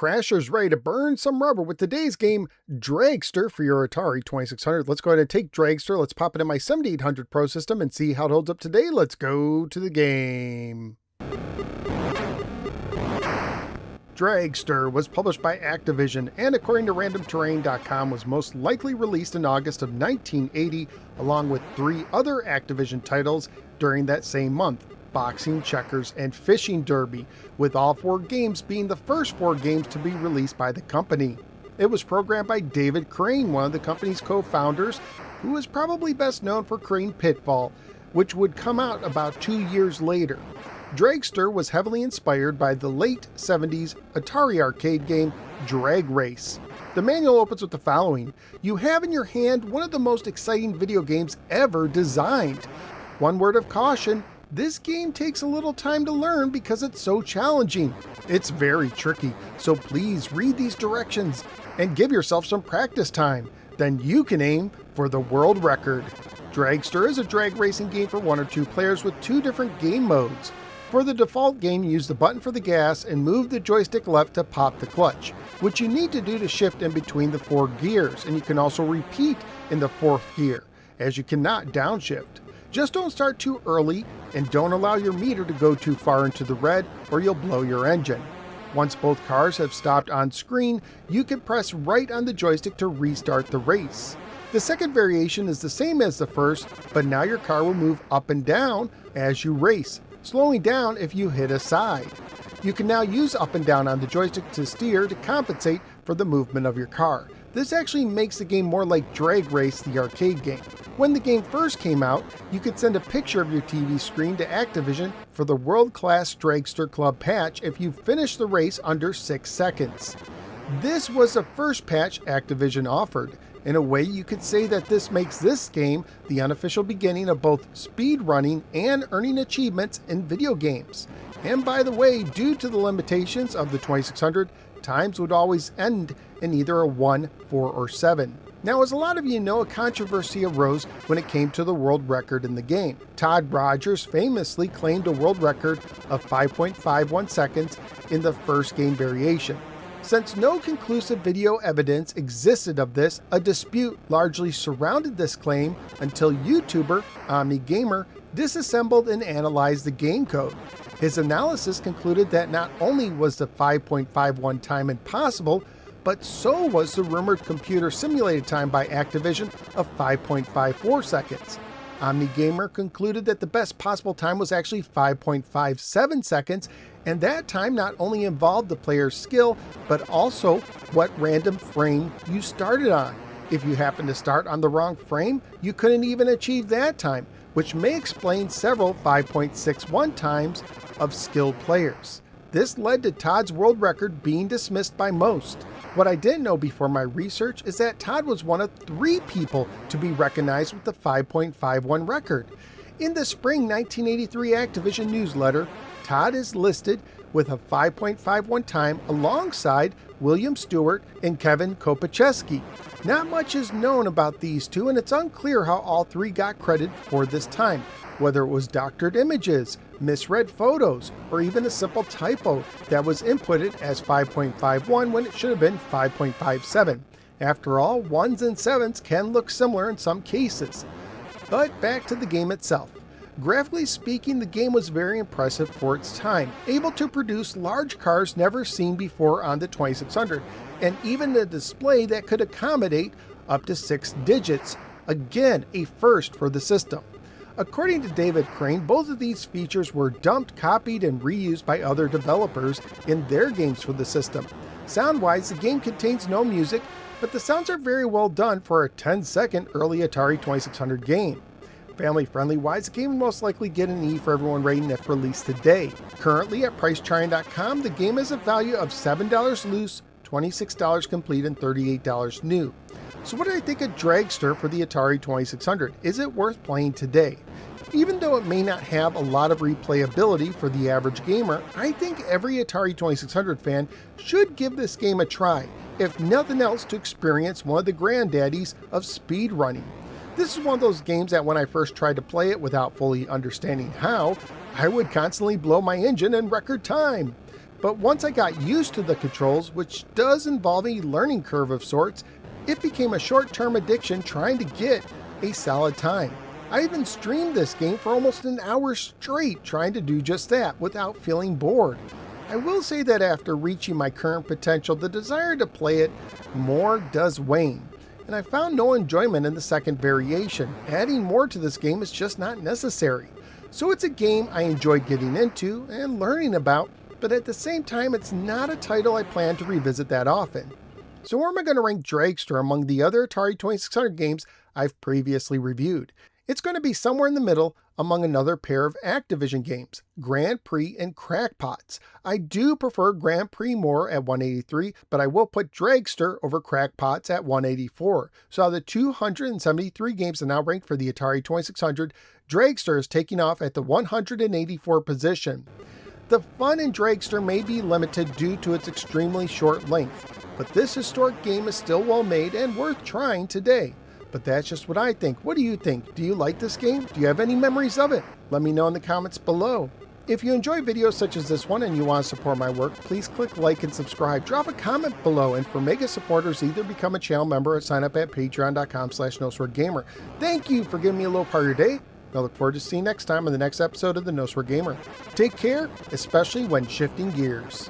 Crashers ready to burn some rubber with today's game, Dragster, for your Atari 2600. Let's go ahead and take Dragster. Let's pop it in my 7800 Pro system and see how it holds up today. Let's go to the game. Dragster was published by Activision and, according to randomterrain.com, was most likely released in August of 1980, along with 3 other Activision titles during that same month: Boxing, Checkers, and Fishing Derby, with all 4 games being the first 4 games to be released by the company. It was programmed by David Crane, one of the company's co-founders, who is probably best known for Crane Pitfall, which would come out about 2 years later. Dragster was heavily inspired by the late 70s Atari arcade game Drag Race. The manual opens with the following: you have in your hand one of the most exciting video games ever designed. One word of caution: this game takes a little time to learn because it's so challenging. It's very tricky, so please read these directions and give yourself some practice time. Then you can aim for the world record. Dragster is a drag racing game for 1 or 2 players with 2 different game modes. For the default game, use the button for the gas and move the joystick left to pop the clutch, which you need to do to shift in between the 4 gears, and you can also repeat in the 4th gear, as you cannot downshift. Just don't start too early and don't allow your meter to go too far into the red or you'll blow your engine. Once both cars have stopped on screen, you can press right on the joystick to restart the race. The second variation is the same as the first, but now your car will move up and down as you race, slowing down if you hit a side. You can now use up and down on the joystick to steer to compensate for the movement of your car. This actually makes the game more like Drag Race, the arcade game. When the game first came out, you could send a picture of your TV screen to Activision for the world-class Dragster Club patch if you finished the race under 6 seconds. This was the first patch Activision offered. In a way, you could say that this makes this game the unofficial beginning of both speed running and earning achievements in video games. And by the way, due to the limitations of the 2600, times would always end in either a 1, 4, or 7. Now, as a lot of you know, a controversy arose when it came to the world record in the game. Todd Rogers famously claimed a world record of 5.51 seconds in the first game variation. Since no conclusive video evidence existed of this, a dispute largely surrounded this claim until YouTuber OmniGamer disassembled and analyzed the game code. His analysis concluded that not only was the 5.51 time impossible, but so was the rumored computer simulated time by Activision of 5.54 seconds. OmniGamer concluded that the best possible time was actually 5.57 seconds, and that time not only involved the player's skill, but also what random frame you started on. If you happened to start on the wrong frame, you couldn't even achieve that time, which may explain several 5.61 times of skilled players. This led to Todd's world record being dismissed by most. What I didn't know before my research is that Todd was one of 3 people to be recognized with the 5.51 record. In the spring 1983 Activision newsletter, Todd is listed with a 5.51 time alongside William Stewart and Kevin Kopaczewski. Not much is known about these 2, and it's unclear how all 3 got credit for this time, whether it was doctored images, misread photos, or even a simple typo that was inputted as 5.51 when it should have been 5.57. After all, 1s and 7s can look similar in some cases. But back to the game itself. Graphically speaking, the game was very impressive for its time, able to produce large cars never seen before on the 2600, and even a display that could accommodate up to 6 digits. Again, a first for the system. According to David Crane, both of these features were dumped, copied, and reused by other developers in their games for the system. Sound-wise, the game contains no music, but the sounds are very well done for a 10-second early Atari 2600 game. Family-friendly wise, the game will most likely get an E for everyone rating if released today. Currently at PriceCharting.com, the game has a value of $7 loose, $26 complete, and $38 new. So what do I think of Dragster for the Atari 2600? Is it worth playing today? Even though it may not have a lot of replayability for the average gamer, I think every Atari 2600 fan should give this game a try, if nothing else to experience one of the granddaddies of speedrunning. This is one of those games that when I first tried to play it without fully understanding how, I would constantly blow my engine in record time. But once I got used to the controls, which does involve a learning curve of sorts, it became a short-term addiction trying to get a solid time. I even streamed this game for almost an hour straight trying to do just that without feeling bored. I will say that after reaching my current potential, the desire to play it more does wane, and I found no enjoyment in the second variation. Adding more to this game is just not necessary. So it's a game I enjoyed getting into and learning about, but at the same time it's not a title I plan to revisit that often. So where am I going to rank Dragster among the other Atari 2600 games I've previously reviewed? It's going to be somewhere in the middle among another pair of Activision games, Grand Prix and Crackpots. I do prefer Grand Prix more at 183, but I will put Dragster over Crackpots at 184. So out of the 273 games that now ranked for the Atari 2600, Dragster is taking off at the 184 position. The fun in Dragster may be limited due to its extremely short length, but this historic game is still well made and worth trying today. But that's just what I think. What do you think? Do you like this game? Do you have any memories of it? Let me know in the comments below. If you enjoy videos such as this one and you want to support my work, please click like and subscribe. Drop a comment below, and for mega supporters, either become a channel member or sign up at patreon.com/NoSwearGamer. Thank you for giving me a little part of your day. I look forward to seeing you next time on the next episode of the No Swear Gamer. Take care, especially when shifting gears.